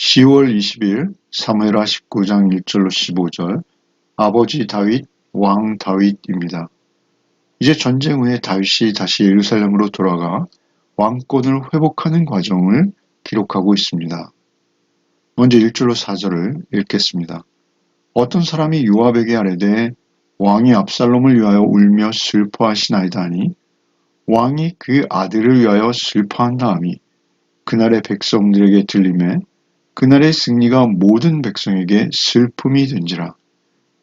10월 20일 사무엘하 19장 1절로 15절 아버지 다윗, 왕 다윗입니다. 이제 전쟁 후에 다윗이 다시 예루살렘으로 돌아가 왕권을 회복하는 과정을 기록하고 있습니다. 먼저 1절로 4절을 읽겠습니다. 어떤 사람이 요압에게 아뢰되 왕이 압살롬을 위하여 울며 슬퍼하시나이다 하니 왕이 그 아들을 위하여 슬퍼한다함이 그날의 백성들에게 들리매 그날의 승리가 모든 백성에게 슬픔이 된지라.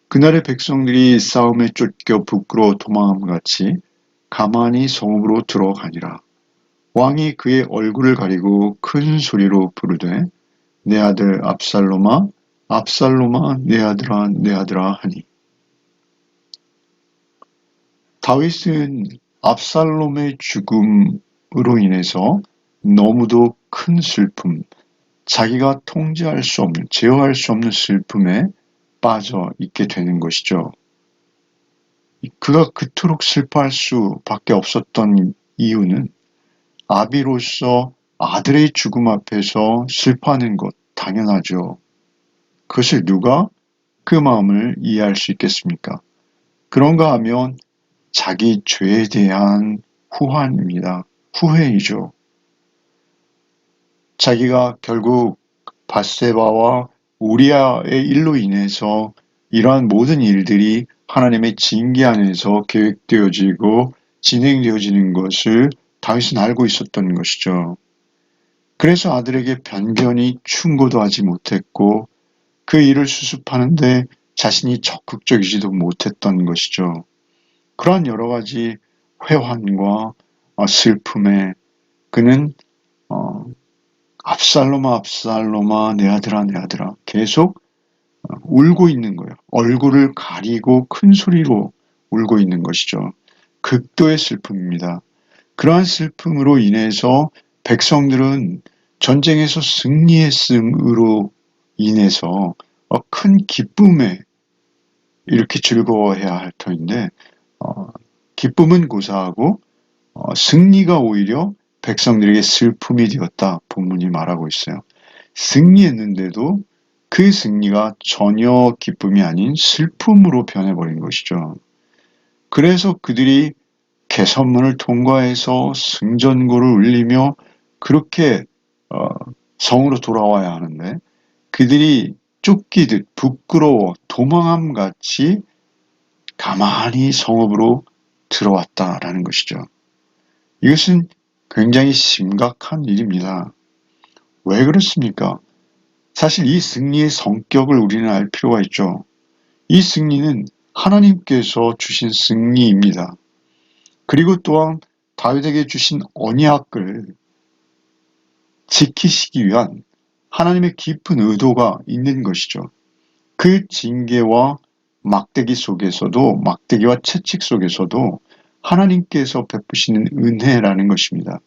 그날의 백성들이 싸움에 쫓겨 부끄러워 도망함같이 가만히 성읍으로 들어가니라. 왕이 그의 얼굴을 가리고 큰 소리로 부르되 내 아들 압살롬아 압살롬아 내 아들아 내 아들아 하니. 다윗은 압살롬의 죽음으로 인해서 너무도 큰 슬픔, 자기가 통제할 수 없는, 제어할 수 없는 슬픔에 빠져 있게 되는 것이죠. 그가 그토록 슬퍼할 수밖에 없었던 이유는 아비로서 아들의 죽음 앞에서 슬퍼하는 것 당연하죠. 그것을 누가 그 마음을 이해할 수 있겠습니까? 그런가 하면 자기 죄에 대한 후환입니다. 후회이죠. 자기가 결국 밧세바와 우리아의 일로 인해서 이러한 모든 일들이 하나님의 징계 안에서 계획되어지고 진행되어지는 것을 다윗은 알고 있었던 것이죠. 그래서 아들에게 변변히 충고도 하지 못했고 그 일을 수습하는데 자신이 적극적이지도 못했던 것이죠. 그러한 여러 가지 회환과 슬픔에 그는 압살롬아 압살롬아 내 아들아 내 아들아 계속 울고 있는 거예요. 얼굴을 가리고 큰 소리로 울고 있는 것이죠. 극도의 슬픔입니다. 그러한 슬픔으로 인해서 백성들은 전쟁에서 승리했음으로 인해서 큰 기쁨에 이렇게 즐거워해야 할 터인데 기쁨은 고사하고 승리가 오히려 백성들에게 슬픔이 되었다. 본문이 말하고 있어요. 승리했는데도 그 승리가 전혀 기쁨이 아닌 슬픔으로 변해버린 것이죠. 그래서 그들이 개선문을 통과해서 승전고를 울리며 그렇게 성으로 돌아와야 하는데 그들이 쫓기듯 부끄러워 도망함같이 가만히 성읍으로 들어왔다라는 것이죠. 이것은 굉장히 심각한 일입니다. 왜 그렇습니까? 사실 이 승리의 성격을 우리는 알 필요가 있죠. 이 승리는 하나님께서 주신 승리입니다. 그리고 또한 다윗에게 주신 언약을 지키시기 위한 하나님의 깊은 의도가 있는 것이죠. 그 징계와 막대기 속에서도, 막대기와 채찍 속에서도 하나님께서 베푸시는 은혜라는 것입니다.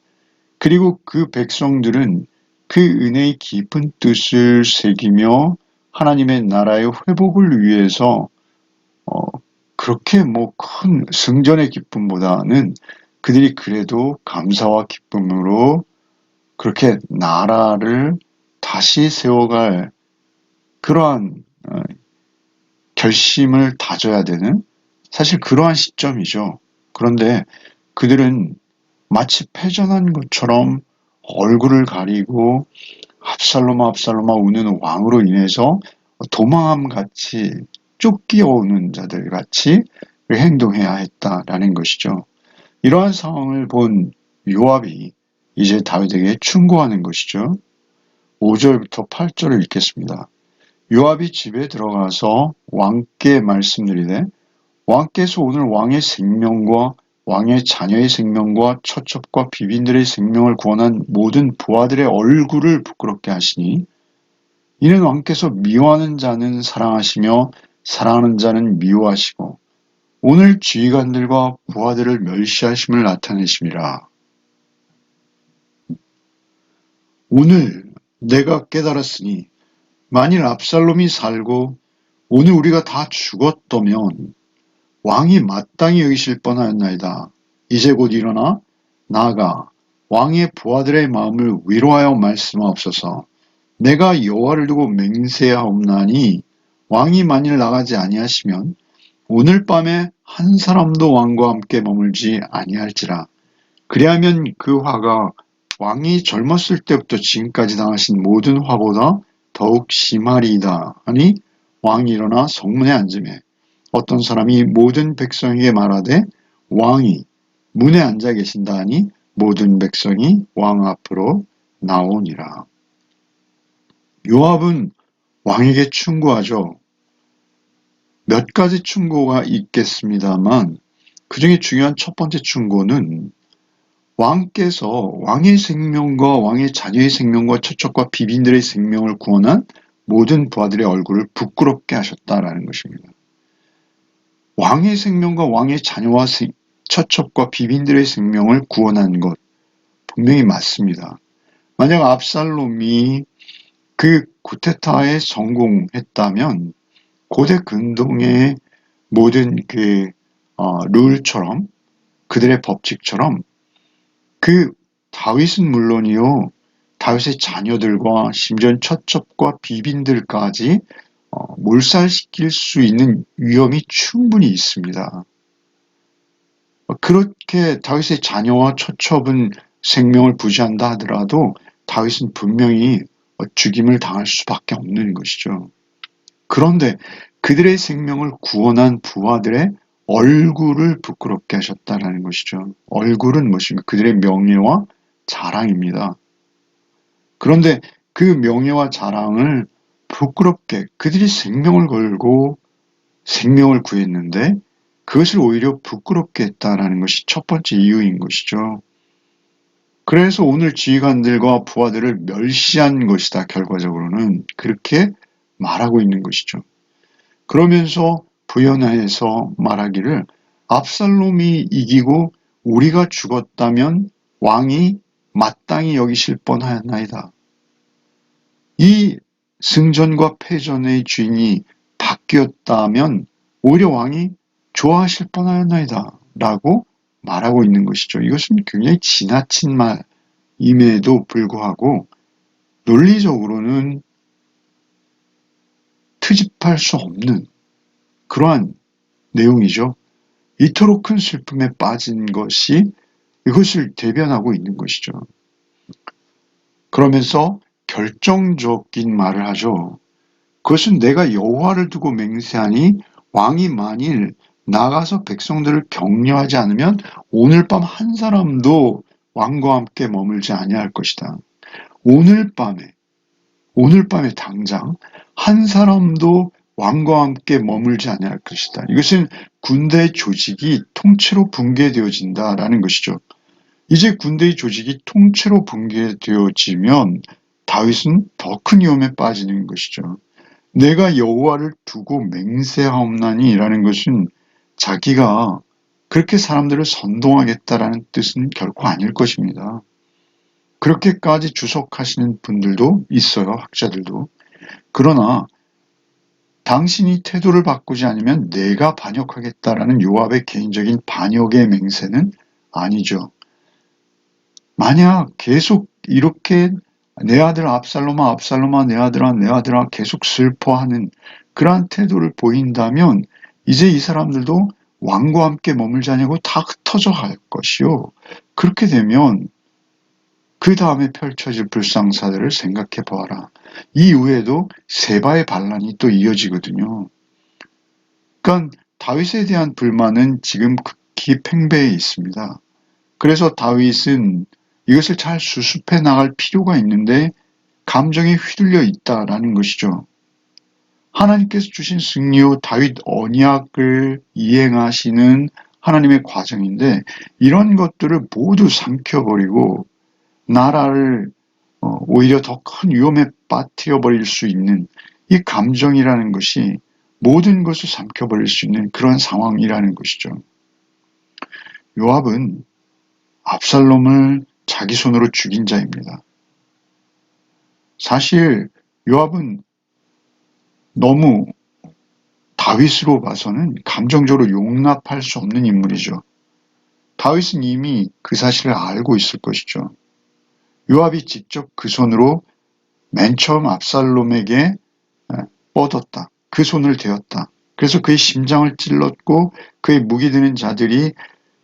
그리고 그 백성들은 그 은혜의 깊은 뜻을 새기며 하나님의 나라의 회복을 위해서 그렇게 큰 승전의 기쁨보다는 그들이 그래도 감사와 기쁨으로 그렇게 나라를 다시 세워갈 그러한 결심을 다져야 되는 사실 그러한 시점이죠. 그런데 그들은 마치 패전한 것처럼 얼굴을 가리고 압살롬아 압살롬아 우는 왕으로 인해서 도망함같이 쫓겨오는 자들 같이 행동해야 했다라는 것이죠. 이러한 상황을 본 요압이 이제 다윗에게 충고하는 것이죠. 5절부터 8절을 읽겠습니다. 요압이 집에 들어가서 왕께 말씀드리되 왕께서 오늘 왕의 생명과 왕의 자녀의 생명과 처첩과 비빈들의 생명을 구원한 모든 부하들의 얼굴을 부끄럽게 하시니 이는 왕께서 미워하는 자는 사랑하시며 사랑하는 자는 미워하시고 오늘 지휘관들과 부하들을 멸시하심을 나타내심이라. 오늘 내가 깨달았으니 만일 압살롬이 살고 오늘 우리가 다 죽었다면 왕이 마땅히 여기실 뻔하였나이다. 이제 곧 일어나 나아가 왕의 부하들의 마음을 위로하여 말씀하옵소서. 내가 여호와를 두고 맹세하옵나니 왕이 만일 나가지 아니하시면 오늘 밤에 한 사람도 왕과 함께 머물지 아니할지라. 그리하면 그 화가 왕이 젊었을 때부터 지금까지 당하신 모든 화보다 더욱 심하리이다 하니 왕이 일어나 성문에 앉으매 어떤 사람이 모든 백성에게 말하되 왕이 문에 앉아 계신다 하니 모든 백성이 왕 앞으로 나오니라. 요압은 왕에게 충고하죠. 몇 가지 충고가 있겠습니다만 그 중에 중요한 첫 번째 충고는 왕께서 왕의 생명과 왕의 자녀의 생명과 처첩과 비빈들의 생명을 구원한 모든 부하들의 얼굴을 부끄럽게 하셨다라는 것입니다. 왕의 생명과 왕의 자녀와 처첩과 비빈들의 생명을 구원한 것 분명히 맞습니다. 만약 압살롬이 그 쿠데타에 성공했다면 고대 근동의 모든 룰처럼 그들의 법칙처럼 그 다윗은 물론이요 다윗의 자녀들과 심지어 처첩과 비빈들까지 몰살시킬 수 있는 위험이 충분히 있습니다. 그렇게 다윗의 자녀와 처첩은 생명을 부지한다 하더라도 다윗은 분명히 죽임을 당할 수밖에 없는 것이죠. 그런데 그들의 생명을 구원한 부하들의 얼굴을 부끄럽게 하셨다는 것이죠. 얼굴은 무엇입니까? 그들의 명예와 자랑입니다. 그런데 그 명예와 자랑을 부끄럽게 그들이 생명을 걸고 생명을 구했는데 그것을 오히려 부끄럽게 했다는 것이 첫 번째 이유인 것이죠. 그래서 오늘 지휘관들과 부하들을 멸시한 것이다. 결과적으로는 그렇게 말하고 있는 것이죠. 그러면서 부연해서 말하기를 압살롬이 이기고 우리가 죽었다면 왕이 마땅히 여기실 뻔하였나이다. 이 승전과 패전의 주인이 바뀌었다면 오히려 왕이 좋아하실 뻔하였나이다 라고 말하고 있는 것이죠. 이것은 굉장히 지나친 말임에도 불구하고 논리적으로는 트집할 수 없는 그러한 내용이죠. 이토록 큰 슬픔에 빠진 것이 이것을 대변하고 있는 것이죠. 그러면서 결정적인 말을 하죠. 그것은 내가 여호와를 두고 맹세하니 왕이 만일 나가서 백성들을 격려하지 않으면 오늘 밤 한 사람도 왕과 함께 머물지 아니할 것이다. 오늘 밤에 당장 한 사람도 왕과 함께 머물지 아니할 것이다. 이것은 군대 조직이 통째로 붕괴되어진다라는 것이죠. 이제 군대의 조직이 통째로 붕괴되어지면 다윗은 더 큰 위험에 빠지는 것이죠. 내가 여호와를 두고 맹세하옵나니라는 것은 자기가 그렇게 사람들을 선동하겠다라는 뜻은 결코 아닐 것입니다. 그렇게까지 주석하시는 분들도 있어요, 학자들도. 그러나 당신이 태도를 바꾸지 않으면 내가 반역하겠다라는 요압의 개인적인 반역의 맹세는 아니죠. 만약 계속 이렇게 내 아들 압살롬아, 압살롬아, 내 아들아, 내 아들아 계속 슬퍼하는 그러한 태도를 보인다면 이제 이 사람들도 왕과 함께 머물자냐고 다 흩어져 갈 것이요. 그렇게 되면 그 다음에 펼쳐질 불상사들을 생각해 보아라. 이 이후에도 세바의 반란이 또 이어지거든요. 그러니까 다윗에 대한 불만은 지금 극히 팽배해 있습니다. 그래서 다윗은 이것을 잘 수습해 나갈 필요가 있는데 감정에 휘둘려 있다라는 것이죠. 하나님께서 주신 승리요 다윗 언약을 이행하시는 하나님의 과정인데 이런 것들을 모두 삼켜버리고 나라를 오히려 더 큰 위험에 빠뜨려 버릴 수 있는 이 감정이라는 것이 모든 것을 삼켜버릴 수 있는 그런 상황이라는 것이죠. 요압은 압살롬을 자기 손으로 죽인 자입니다. 사실 요압은 너무 다윗으로 봐서는 감정적으로 용납할 수 없는 인물이죠. 다윗은 이미 그 사실을 알고 있을 것이죠. 요압이 직접 그 손으로 맨 처음 압살롬에게 뻗었다. 그 손을 대었다. 그래서 그의 심장을 찔렀고 그의 무기 드는 자들이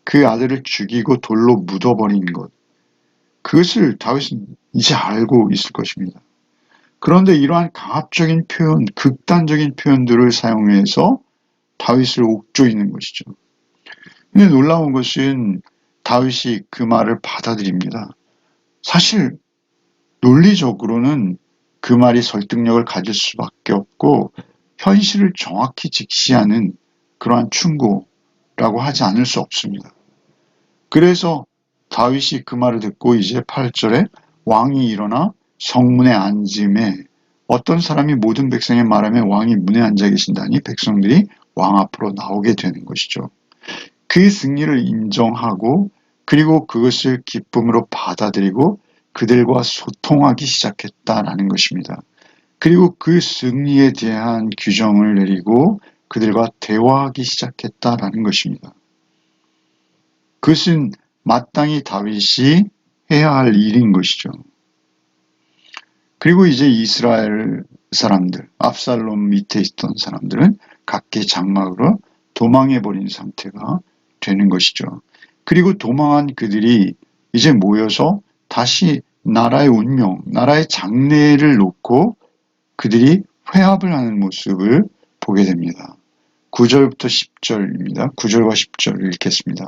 그 아들을 죽이고 돌로 묻어버린 것. 그것을 다윗은 이제 알고 있을 것입니다. 그런데 이러한 강압적인 표현, 극단적인 표현들을 사용해서 다윗을 옥죄이는 것이죠. 근데 놀라운 것은 다윗이 그 말을 받아들입니다. 사실 논리적으로는 그 말이 설득력을 가질 수밖에 없고 현실을 정확히 직시하는 그러한 충고라고 하지 않을 수 없습니다. 그래서 다윗이 그 말을 듣고 이제 8절에 왕이 일어나 성문에 앉음에 어떤 사람이 모든 백성의 말하며 왕이 문에 앉아 계신다니 백성들이 왕 앞으로 나오게 되는 것이죠. 그 승리를 인정하고 그리고 그것을 기쁨으로 받아들이고 그들과 소통하기 시작했다라는 것입니다. 그리고 그 승리에 대한 규정을 내리고 그들과 대화하기 시작했다라는 것입니다. 그것은 마땅히 다윗이 해야 할 일인 것이죠. 그리고 이제 이스라엘 사람들, 압살롬 밑에 있던 사람들은 각기 장막으로 도망해버린 상태가 되는 것이죠. 그리고 도망한 그들이 이제 모여서 다시 나라의 운명, 나라의 장래를 놓고 그들이 회합을 하는 모습을 보게 됩니다. 9절부터 10절입니다. 9절과 10절을 읽겠습니다.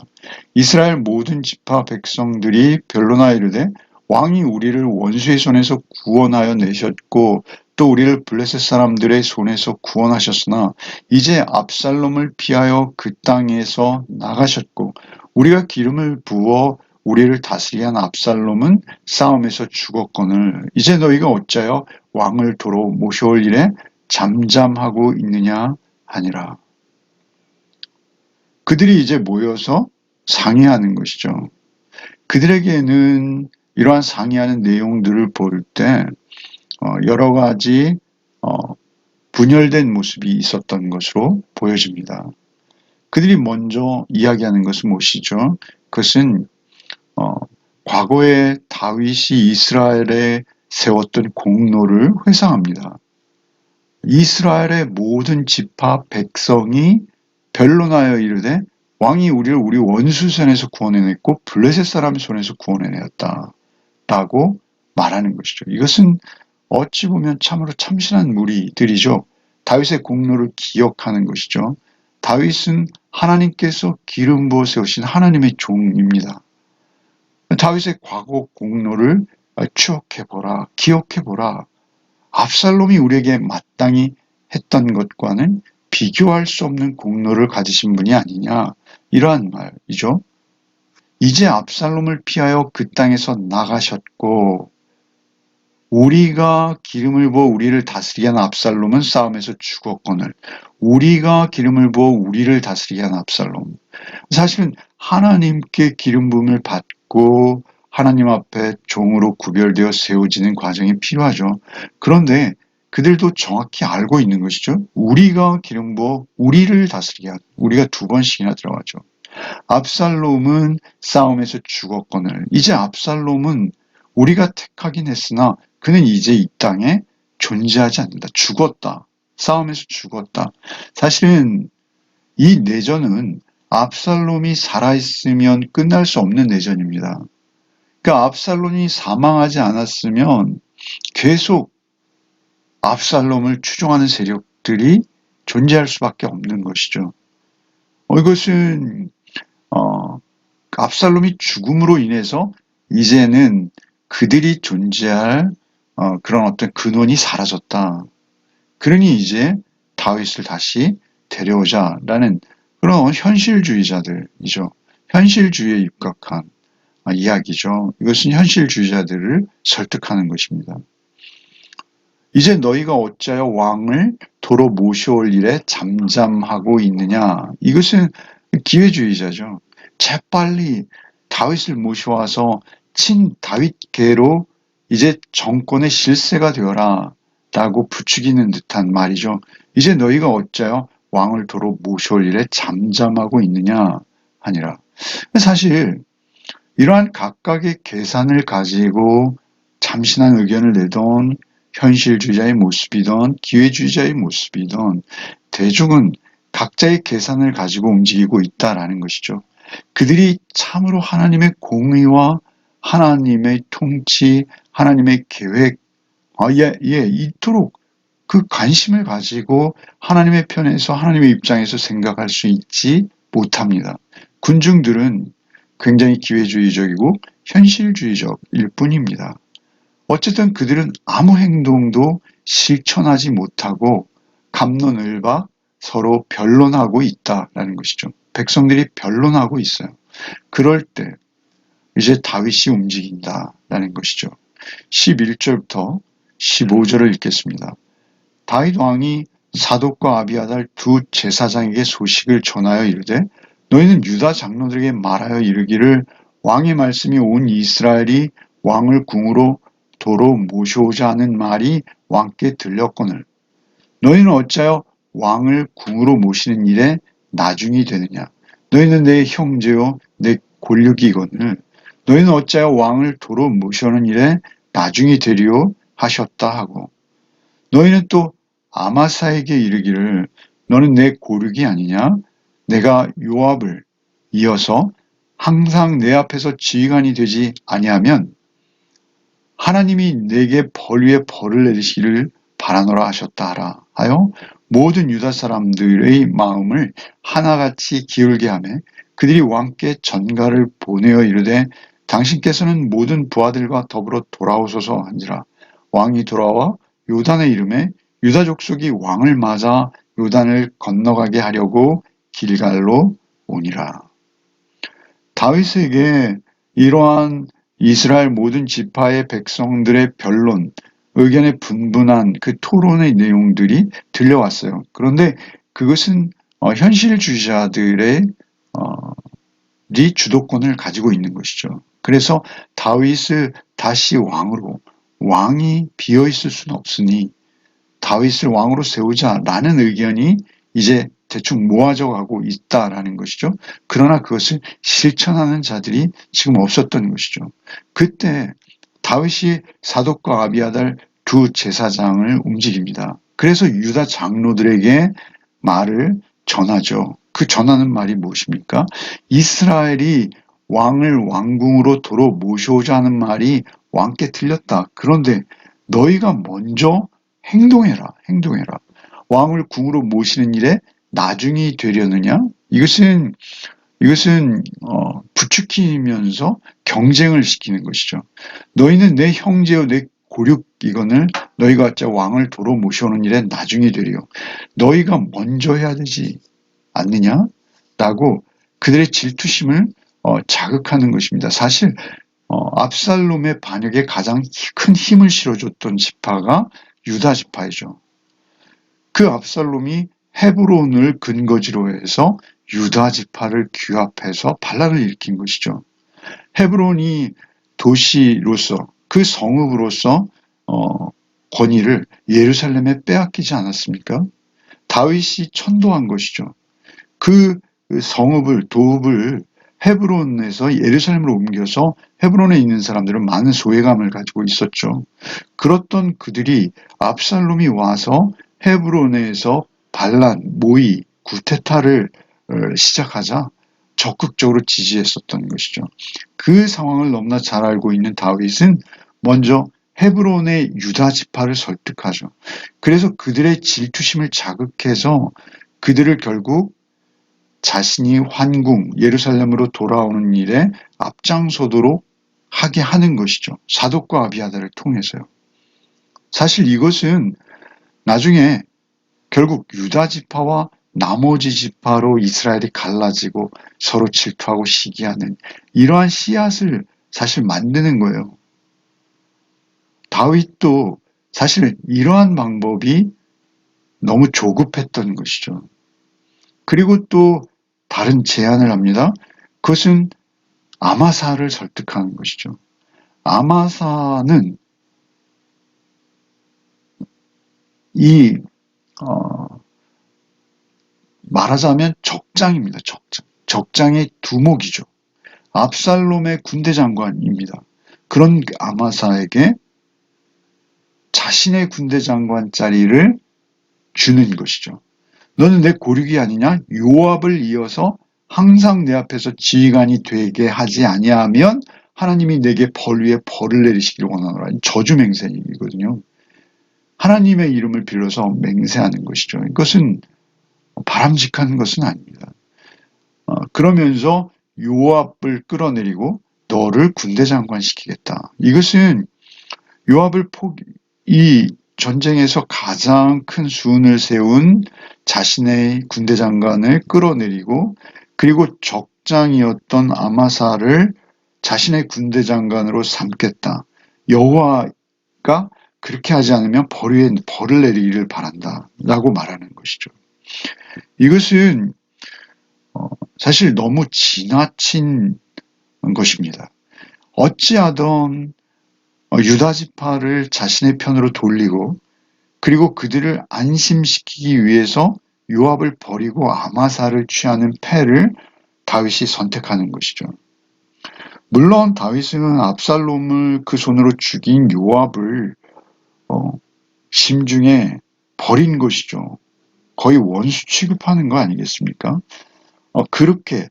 이스라엘 모든 지파 백성들이 변론하여 이르되 왕이 우리를 원수의 손에서 구원하여 내셨고 또 우리를 블레셋 사람들의 손에서 구원하셨으나 이제 압살롬을 피하여 그 땅에서 나가셨고 우리가 기름을 부어 우리를 다스리게 한 압살롬은 싸움에서 죽었거늘 이제 너희가 어찌하여 왕을 도로 모셔올 일에 잠잠하고 있느냐 하니라. 그들이 이제 모여서 상의하는 것이죠. 그들에게는 이러한 상의하는 내용들을 볼 때 여러 가지 분열된 모습이 있었던 것으로 보여집니다. 그들이 먼저 이야기하는 것은 무엇이죠? 그것은 과거에 다윗이 이스라엘에 세웠던 공로를 회상합니다. 이스라엘의 모든 지파 백성이 변론하여 이르되 왕이 우리를 우리 원수 손에서 구원해냈고 블레셋 사람 손에서 구원해냈다 라고 말하는 것이죠. 이것은 어찌 보면 참으로 참신한 무리들이죠. 다윗의 공로를 기억하는 것이죠. 다윗은 하나님께서 기름 부어 세우신 하나님의 종입니다. 다윗의 과거 공로를 추억해보라, 기억해보라. 압살롬이 우리에게 마땅히 했던 것과는 비교할 수 없는 공로를 가지신 분이 아니냐 이러한 말이죠. 이제 압살롬을 피하여 그 땅에서 나가셨고 우리가 기름을 부어 우리를 다스리게 한 압살롬은 싸움에서 죽었거늘 우리가 기름을 부어 우리를 다스리게 한 압살롬 사실은 하나님께 기름 부음을 받고 하나님 앞에 종으로 구별되어 세워지는 과정이 필요하죠. 그런데 그들도 정확히 알고 있는 것이죠. 우리가 기름 부어 우리를 다스리게 한 우리가 두 번씩이나 들어가죠. 압살롬은 싸움에서 죽었거늘 이제 압살롬은 우리가 택하긴 했으나 그는 이제 이 땅에 존재하지 않는다. 죽었다. 싸움에서 죽었다. 사실은 이 내전은 압살롬이 살아있으면 끝날 수 없는 내전입니다. 그러니까 압살롬이 사망하지 않았으면 계속 압살롬을 추종하는 세력들이 존재할 수밖에 없는 것이죠. 이것은 압살롬이 죽음으로 인해서 이제는 그들이 존재할 그런 어떤 근원이 사라졌다. 그러니 이제 다윗을 다시 데려오자라는 그런 현실주의자들이죠. 현실주의에 입각한 이야기죠. 이것은 현실주의자들을 설득하는 것입니다. 이제 너희가 어찌하여 왕을 도로 모셔올 일에 잠잠하고 있느냐. 이것은 기회주의자죠. 재빨리 다윗을 모셔와서 친 다윗계로 이제 정권의 실세가 되어라 라고 부추기는 듯한 말이죠. 이제 너희가 어찌하여 왕을 도로 모셔올 일에 잠잠하고 있느냐 하니라. 사실 이러한 각각의 계산을 가지고 참신한 의견을 내던 현실주의자의 모습이든 기회주의자의 모습이든 대중은 각자의 계산을 가지고 움직이고 있다라는 것이죠. 그들이 참으로 하나님의 공의와 하나님의 통치, 하나님의 계획, 이토록 그 관심을 가지고 하나님의 편에서 하나님의 입장에서 생각할 수 있지 못합니다. 군중들은 굉장히 기회주의적이고 현실주의적일 뿐입니다. 어쨌든 그들은 아무 행동도 실천하지 못하고 갑론을박 서로 변론하고 있다라는 것이죠. 백성들이 변론하고 있어요. 그럴 때 이제 다윗이 움직인다라는 것이죠. 11절부터 15절을 읽겠습니다. 다윗 왕이 사독과 아비아달 두 제사장에게 소식을 전하여 이르되 너희는 유다 장로들에게 말하여 이르기를 왕의 말씀이 온 이스라엘이 왕을 궁으로 도로 모셔오자 하는 말이 왕께 들렸거늘 너희는 어찌하여 왕을 궁으로 모시는 일에 나중이 되느냐 너희는 내 형제요 내 골육이거늘 너희는 어찌하여 왕을 도로 모셔오는 일에 나중이 되리요 하셨다 하고 너희는 또 아마사에게 이르기를 너는 내 고륙이 아니냐 내가 요압을 이어서 항상 내 앞에서 지휘관이 되지 아니하면 하나님이 내게 벌 위에 벌을 내리시기를 바라노라 하셨다 하라 하여 모든 유다 사람들의 마음을 하나같이 기울게 하며 그들이 왕께 전가를 보내어 이르되 당신께서는 모든 부하들과 더불어 돌아오소서 한지라 왕이 돌아와 요단의 이름에 유다 족속이 왕을 맞아 요단을 건너가게 하려고 길갈로 오니라. 다윗에게 이러한 이스라엘 모든 지파의 백성들의 변론, 의견의 분분한 그 토론의 내용들이 들려왔어요. 그런데 그것은 현실주의자들의 주도권을 가지고 있는 것이죠. 그래서 다윗을 다시 왕으로 왕이 비어있을 수는 없으니 다윗을 왕으로 세우자라는 의견이 이제 대충 모아져 가고 있다라는 것이죠. 그러나 그것을 실천하는 자들이 지금 없었던 것이죠. 그때 다윗이 사독과 아비아달 두 제사장을 움직입니다. 그래서 유다 장로들에게 말을 전하죠. 그 전하는 말이 무엇입니까? 이스라엘이 왕을 왕궁으로 도로 모셔오자 하는 말이 왕께 들렸다. 그런데 너희가 먼저 행동해라. 왕을 궁으로 모시는 일에 나중이 되려느냐? 이것은 부추기면서 경쟁을 시키는 것이죠. 너희는 내 형제요 내 고륙이거늘 너희가 어찌 왕을 도로 모셔오는 일에 나중이 되리요. 너희가 먼저 해야 되지 않느냐? 라고 그들의 질투심을 자극하는 것입니다. 사실 압살롬의 반역에 가장 큰 힘을 실어줬던 지파가 유다 지파이죠. 그 압살롬이 헤브론을 근거지로 해서 유다 지파를 규합해서 반란을 일으킨 것이죠. 헤브론이 도시로서 그 성읍으로서 권위를 예루살렘에 빼앗기지 않았습니까? 다윗이 천도한 것이죠. 그 성읍을 도읍을 헤브론에서 예루살렘으로 옮겨서 헤브론에 있는 사람들은 많은 소외감을 가지고 있었죠. 그렇던 그들이 압살롬이 와서 헤브론에서 반란, 모의, 구테타를 시작하자 적극적으로 지지했었던 것이죠. 그 상황을 너무나 잘 알고 있는 다윗은 먼저 헤브론의 유다 지파를 설득하죠. 그래서 그들의 질투심을 자극해서 그들을 결국 자신이 환궁, 예루살렘으로 돌아오는 일에 앞장서도록 하게 하는 것이죠. 사독과 아비아달을 통해서요. 사실 이것은 나중에 결국 유다 지파와 나머지 지파로 이스라엘이 갈라지고 서로 질투하고 시기하는 이러한 씨앗을 사실 만드는 거예요. 다윗도 사실 이러한 방법이 너무 조급했던 것이죠. 그리고 또 다른 제안을 합니다. 그것은 아마사를 설득하는 것이죠. 아마사는 말하자면 적장입니다. 적장의 두목이죠. 압살롬의 군대 장관입니다. 그런 아마사에게 자신의 군대 장관 자리를 주는 것이죠. 너는 내 고륙이 아니냐? 요압을 이어서 항상 내 앞에서 지휘관이 되게 하지 아니하면 하나님이 내게 벌 위에 벌을 내리시기를 원하노라. 저주 맹세이거든요. 하나님의 이름을 빌려서 맹세하는 것이죠. 이것은 바람직한 것은 아닙니다. 그러면서 요압을 끌어내리고 너를 군대 장관 시키겠다. 이것은 요압을 이 전쟁에서 가장 큰 수운을 세운 자신의 군대 장관을 끌어내리고 그리고 적장이었던 아마사를 자신의 군대 장관으로 삼겠다. 여호와가 그렇게 하지 않으면 벌을 내리기를 바란다 라고 말하는 것이죠. 이것은 사실 너무 지나친 것입니다. 어찌하던 유다 지파를 자신의 편으로 돌리고 그리고 그들을 안심시키기 위해서 요압을 버리고 아마사를 취하는 패를 다윗이 선택하는 것이죠. 물론 다윗은 압살롬을 그 손으로 죽인 요압을 심중에 버린 것이죠. 거의 원수 취급하는 거 아니겠습니까? 그렇게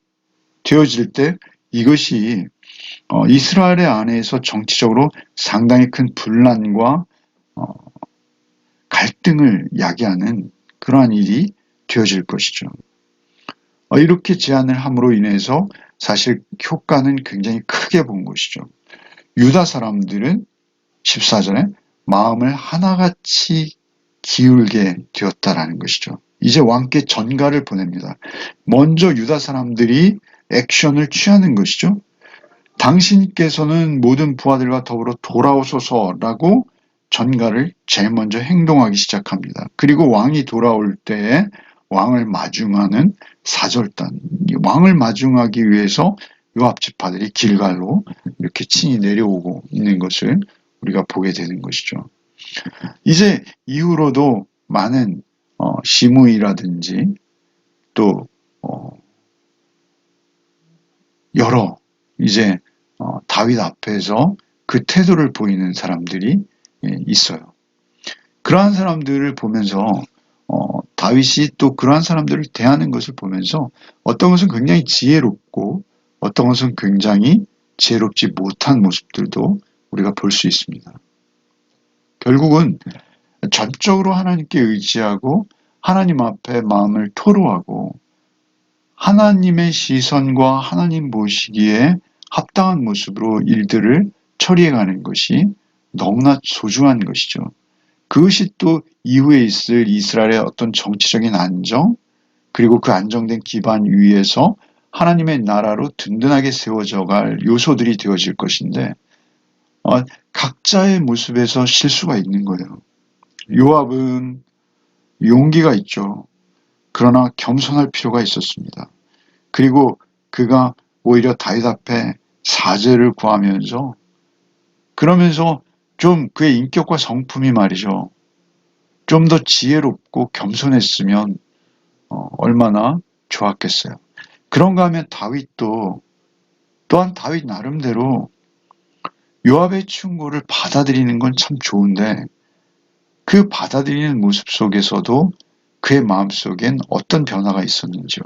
되어질 때 이것이 이스라엘의 안에서 정치적으로 상당히 큰 분란과 갈등을 야기하는 그러한 일이 되어질 것이죠. 이렇게 제안을 함으로 인해서 사실 효과는 굉장히 크게 본 것이죠. 유다 사람들은 14절에 마음을 하나같이 기울게 되었다라는 것이죠. 이제 왕께 전가를 보냅니다. 먼저 유다 사람들이 액션을 취하는 것이죠. 당신께서는 모든 부하들과 더불어 돌아오소서라고 전가를 제일 먼저 행동하기 시작합니다. 그리고 왕이 돌아올 때에 왕을 마중하는 사절단, 왕을 마중하기 위해서 요압 지파들이 길갈로 이렇게 친히 내려오고 있는 것을 우리가 보게 되는 것이죠. 이제 이후로도 많은 시므이라든지 또 여러 이제 다윗 앞에서 그 태도를 보이는 사람들이 있어요. 그러한 사람들을 보면서 다윗이 또 그러한 사람들을 대하는 것을 보면서 어떤 것은 굉장히 지혜롭고 어떤 것은 굉장히 지혜롭지 못한 모습들도 우리가 볼 수 있습니다. 결국은 전적으로 하나님께 의지하고 하나님 앞에 마음을 토로하고 하나님의 시선과 하나님 보시기에 합당한 모습으로 일들을 처리해가는 것이 너무나 소중한 것이죠. 그것이 또 이후에 있을 이스라엘의 어떤 정치적인 안정, 그리고 그 안정된 기반 위에서 하나님의 나라로 든든하게 세워져갈 요소들이 되어질 것인데 각자의 모습에서 실수가 있는 거예요. 요압은 용기가 있죠. 그러나 겸손할 필요가 있었습니다. 그리고 그가 오히려 다윗 앞에 사죄를 구하면서 그러면서 좀 그의 인격과 성품이 말이죠. 좀 더 지혜롭고 겸손했으면 얼마나 좋았겠어요. 그런가 하면 다윗도 또한 다윗 나름대로 요압의 충고를 받아들이는 건 참 좋은데 그 받아들이는 모습 속에서도 그의 마음속엔 어떤 변화가 있었는지요.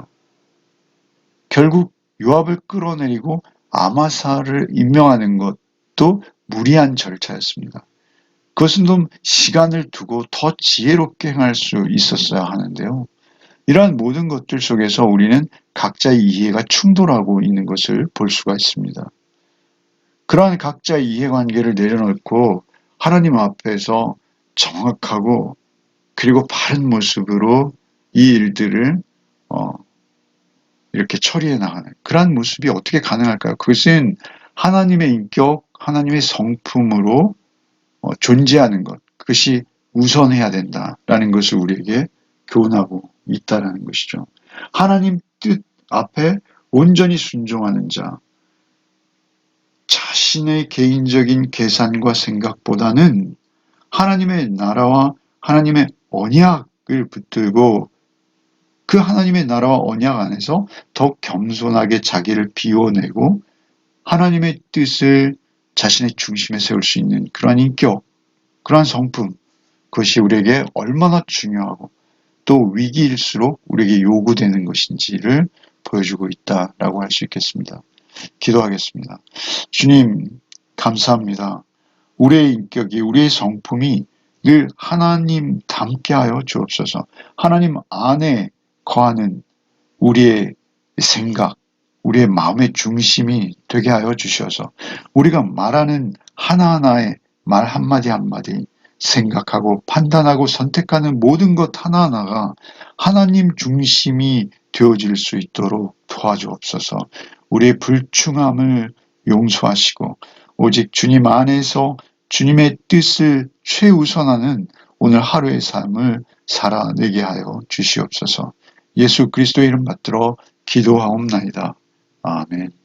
결국 요압을 끌어내리고 아마사를 임명하는 것도 무리한 절차였습니다. 그것은 좀 시간을 두고 더 지혜롭게 행할 수 있었어야 하는데요. 이러한 모든 것들 속에서 우리는 각자의 이해가 충돌하고 있는 것을 볼 수가 있습니다. 그러한 각자의 이해관계를 내려놓고 하나님 앞에서 정확하고 그리고 바른 모습으로 이 일들을 이렇게 처리해 나가는 그러한 모습이 어떻게 가능할까요? 그것은 하나님의 인격, 하나님의 성품으로 존재하는 것, 그것이 우선해야 된다라는 것을 우리에게 교훈하고 있다라는 것이죠. 하나님 뜻 앞에 온전히 순종하는 자, 자신의 개인적인 계산과 생각보다는 하나님의 나라와 하나님의 언약을 붙들고 그 하나님의 나라와 언약 안에서 더 겸손하게 자기를 비워내고 하나님의 뜻을 자신의 중심에 세울 수 있는 그러한 인격, 그러한 성품, 그것이 우리에게 얼마나 중요하고 또 위기일수록 우리에게 요구되는 것인지를 보여주고 있다라고 할 수 있겠습니다. 기도하겠습니다. 주님, 감사합니다. 우리의 인격이, 우리의 성품이 늘 하나님 닮게 하여 주옵소서. 하나님 안에 거하는 우리의 생각, 우리의 마음의 중심이 되게 하여 주셔서 우리가 말하는 하나하나의 말 한마디 한마디 생각하고 판단하고 선택하는 모든 것 하나하나가 하나님 중심이 되어질 수 있도록 도와주옵소서. 우리의 불충함을 용서하시고 오직 주님 안에서 주님의 뜻을 최우선하는 오늘 하루의 삶을 살아내게 하여 주시옵소서. 예수 그리스도의 이름 받들어 기도하옵나이다. 아멘.